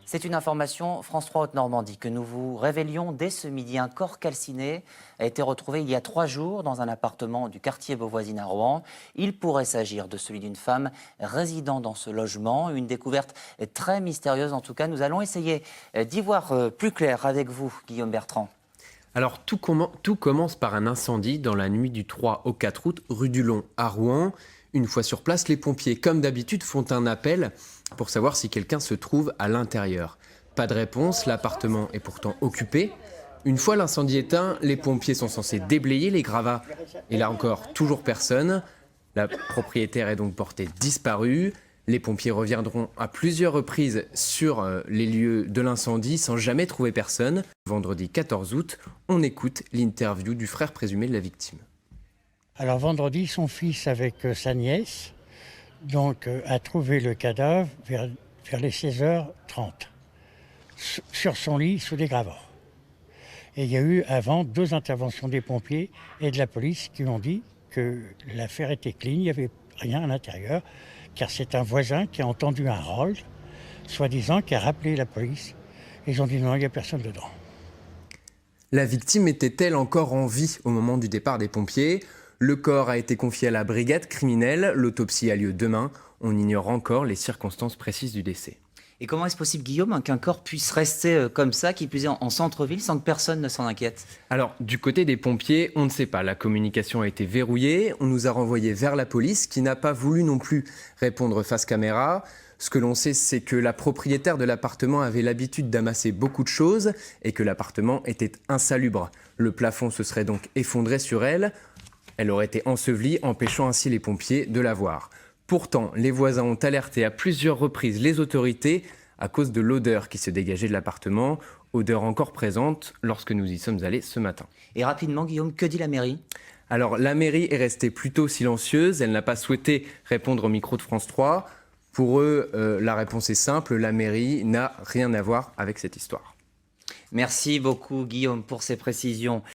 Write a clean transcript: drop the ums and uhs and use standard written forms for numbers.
C'est une information France 3 Haute-Normandie que nous vous révélions dès ce midi. Un corps calciné a été retrouvé il y a 3 jours dans un appartement du quartier Beauvoisine à Rouen. Il pourrait s'agir de celui d'une femme résidant dans ce logement. Une découverte très mystérieuse en tout cas. Nous allons essayer d'y voir plus clair avec vous, Guillaume Bertrand. Alors tout commence par un incendie dans la nuit du 3 au 4 août, rue du Long à Rouen. Une fois sur place, les pompiers, comme d'habitude, font un appel pour savoir si quelqu'un se trouve à l'intérieur. Pas de réponse, l'appartement est pourtant occupé. Une fois l'incendie éteint, les pompiers sont censés déblayer les gravats. Et là encore, toujours personne. La propriétaire est donc portée disparue. Les pompiers reviendront à plusieurs reprises sur les lieux de l'incendie sans jamais trouver personne. Vendredi 14 août, on écoute l'interview du frère présumé de la victime. Alors vendredi, son fils avec sa nièce a trouvé le cadavre vers les 16h30 sur son lit sous des gravats. Et il y a eu avant 2 interventions des pompiers et de la police qui ont dit que l'affaire était clean, il n'y avait rien à l'intérieur, car c'est un voisin qui a entendu un rôle, soi-disant, qui a rappelé la police. Ils ont dit non, il n'y a personne dedans. La victime était-elle encore en vie au moment du départ des pompiers ? Le corps a été confié à la brigade criminelle. L'autopsie a lieu demain. On ignore encore les circonstances précises du décès. Et comment est-ce possible, Guillaume, qu'un corps puisse rester comme ça, qui puisse en centre-ville, sans que personne ne s'en inquiète? Alors, du côté des pompiers, on ne sait pas. La communication a été verrouillée. On nous a renvoyés vers la police, qui n'a pas voulu non plus répondre face caméra. Ce que l'on sait, c'est que la propriétaire de l'appartement avait l'habitude d'amasser beaucoup de choses et que l'appartement était insalubre. Le plafond se serait donc effondré sur elle. Elle aurait été ensevelie, empêchant ainsi les pompiers de la voir. Pourtant, les voisins ont alerté à plusieurs reprises les autorités à cause de l'odeur qui se dégageait de l'appartement, odeur encore présente lorsque nous y sommes allés ce matin. Et rapidement, Guillaume, que dit la mairie? Alors, la mairie est restée plutôt silencieuse, elle n'a pas souhaité répondre au micro de France 3. Pour eux, la réponse est simple, la mairie n'a rien à voir avec cette histoire. Merci beaucoup, Guillaume, pour ces précisions.